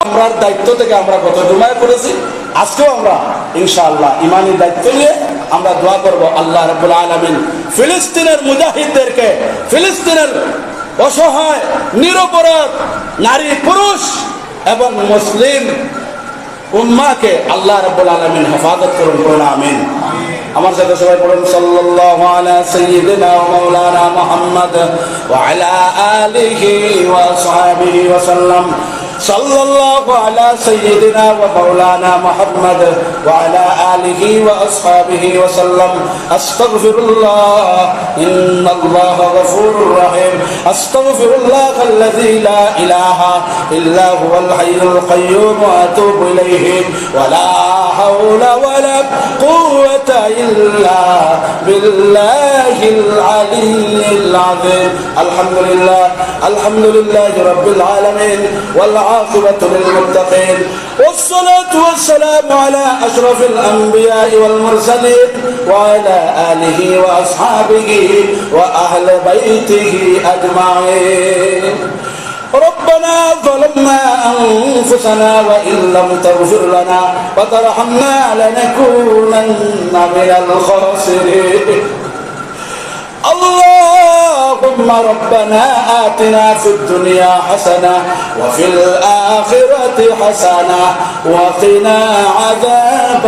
আমরার দায়িত্ব থেকে আমরা কত জুমায় করেছি। আজকেও আমরা ইনশাআল্লাহ ইমানি দায়িত্ব নিয়ে আমরা দোয়া করব আল্লাহ রাব্বুল আলামিন ফিলিস্তিনের মুজাহিদদেরকে, ফিলিস্তিনের অসহায় নিরপরাধ নারী পুরুষ এবং মুসলিম উম্মাহকে আল্লাহ রাব্বুল আলামিন হেফাজত করুন, বলুন আমিন। আমার সাথে সবাই পড়ুন সাল্লাল্লাহু আলা সাইয়্যিদিনা ওয়া মাওলানা মুহাম্মদ ওয়া আলা আলিহি ওয়া আসহাবিহি ওয়া সাল্লাম। সাল্লাল্লাহু আলা সাইয়্যিদিনা ওয়া মাওলানা মুহাম্মদ ওয়া আলা আলিহি ওয়া আসহাবিহি ওয়া সাল্লাম। আস্তাগফিরুল্লাহ ইন্নাল্লাহা গফুরুর রহিম। আস্তাগফিরুল্লাহাল্লাযী লা ইলাহা ইল্লা হুয়াল হাইয়ুল কাইয়্যুম ওয়া আতুবু ইলাইহি ওয়া লা হাওলা ওয়া লা কুওয়াতা ইল্লা বিল্লাহিল আলিয়্যিল আযীম। আলহামদুলিল্লাহ, আলহামদুলিল্লাহি রাব্বিল আলামিন ওয়াল আকিবাতু লিল মুত্তাকিন ওয়াসসালাতু ওয়াসসালামু আলা আশরাফিল আমবিয়া'i ওয়াল মুরসালিন ওয়া আলা আলিহি ওয়া আসহাবিহি ওয়া আহলি বাইতিহি আজমাইন। ربنا ظلمنا أنفسنا وإن لم تغفر لنا وترحمنا لنكونن من الخاسرين. اللهم ربنا آتنا في الدنيا حسنة وفي الآخرة حسنة وقنا عذاب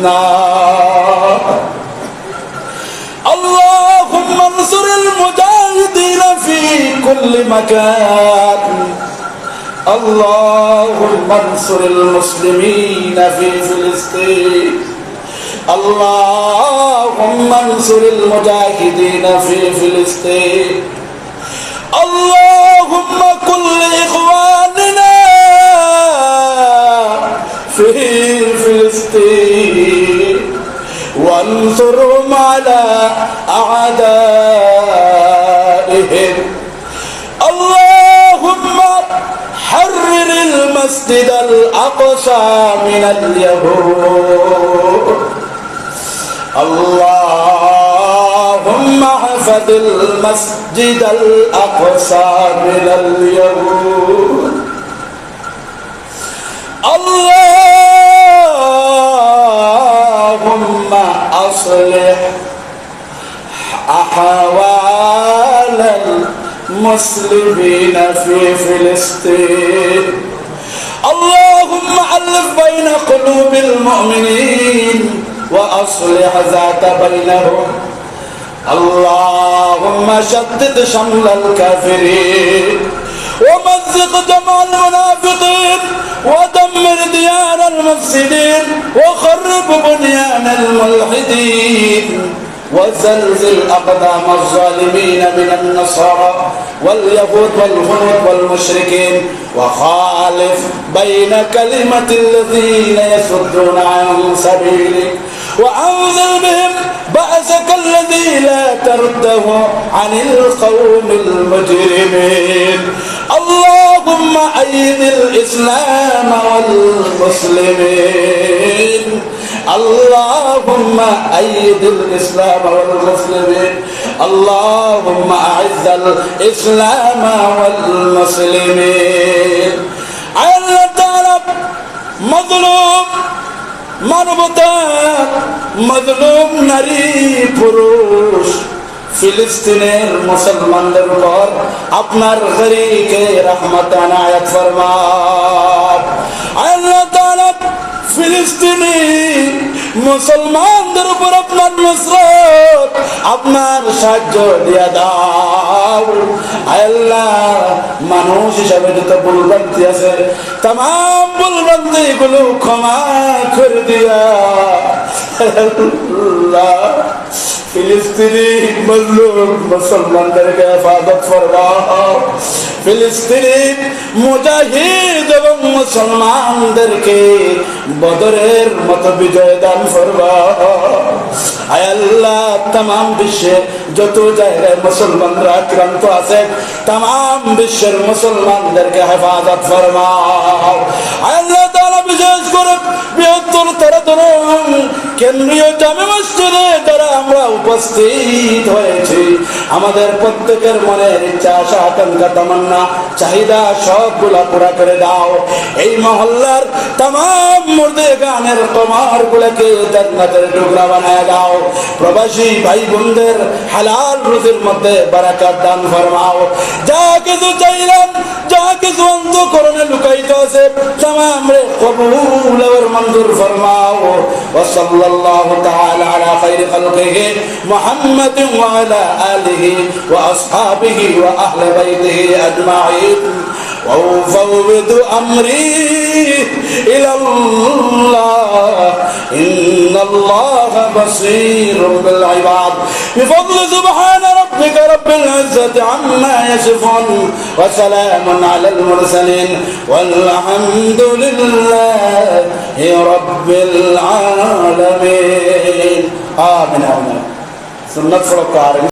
النار. اللهم انصر المجاهدين في كل مكان. اللهم انصر المسلمين في فلسطين. اللهم انصر المجاهدين في فلسطين. اللهم كن لإخواننا في فلسطين وانصرهم على أعدائهم. اللهم حرر المسجد الأقصى من اليهود. اللهم احفظ المسجد الأقصى من اليهود. اللهم أصلح أحوال المسلمين في فلسطين. اللهم ألف بين قلوب المؤمنين وأصلح ذات بينهم. اللهم شتت شمل الكافرين ومزق جمع المنافقين ودمر ديار المفسدين وخرب بنيان الملحدين وزلزل أقدام الظالمين من النصارى واليهود والهنود والمشركين وخالف بين كلمة الذين يصدون عن سبيلك وأنزل بهم بأسك الذي لا ترده عن القوم المجرمين. اللهم أيد الإسلام والمسلمين. اللهم أيد الإسلام والمسلمين. اللهم أعز الإسلام والمسلمين. আল্লাহ তাআলা মজলুম মানবতা, মজলুম নারী পুরুষ ফিলিস্তিনের মুসলমানদের উপর আপনার গরিকে রহমত আনায়াত ফরমান। আল্লাহ তাআলা ফিলিস্তিনি মুসলমানদের উপর আপনার নুসরত, আপনার সাহায্য দিয়া দাও। আল্লাহ মানুষ হিসাবে যত ভুলভ্রান্তি আছে তাম ভুলভ্রান্তি গুলো ক্ষমা করে দিয়া আল্লাহ ফিলিস্তিনি মজলুম মুসলমানদেরকে হেফাজত ফরমাও। ফিলিস্তিনি মুজাহিদ এবং মুসলমানদেরকে বদরের মতো বিজয় দান ফরমাও। আয় আল্লাহ तमाम বিশ্বে যত জায়গায় মুসলমানরা আক্রান্ত আছে तमाम বিশ্বের মুসলমানদেরকে হেফাজত ফরমাও। আয় আল্লাহ তাআলা বিশেষ করে বৃহত্তর তারাতরণ কেন্দ্রীয় জামে মসজিদে যারা আমরা উপস্থিত হয়েছি, আমাদের প্রত্যেকের মনের ইচ্ছা, আশা, আকাঙ্ক্ষা, তামান্না, চাহিদা সবগুলা পুরা করে দাও। এই মহল্লার তামাম মুর্দে গানের কমার গুলাকে জান্নাতের টুকরা বানায় দাও। প্রবাসী ভাই বোনদের হালাল রুজির মধ্যে বারাকাত দান ফরমাও। যা কিছু চাইলাম, যা কিছু অন্তঃকরণে লুকায়িত আছে, তামাম রে কবুল আর মঞ্জুর ফরমাও। ওয়া সাল্লাল্লাহু তাআলা আলা খায়রি খালকিহি মুহাম্মাদিন ওয়া আলা আলিহি ওয়া আসহাবিহি ওয়া আহলি বাইতিহি আজমাইন। وأفوض أمري إلى الله إن الله بصير بالعباد بفضل سبحان ربك رب العزة عما يصفون وسلام على المرسلين والحمد لله رب العالمين آمين آمين سنة فرقار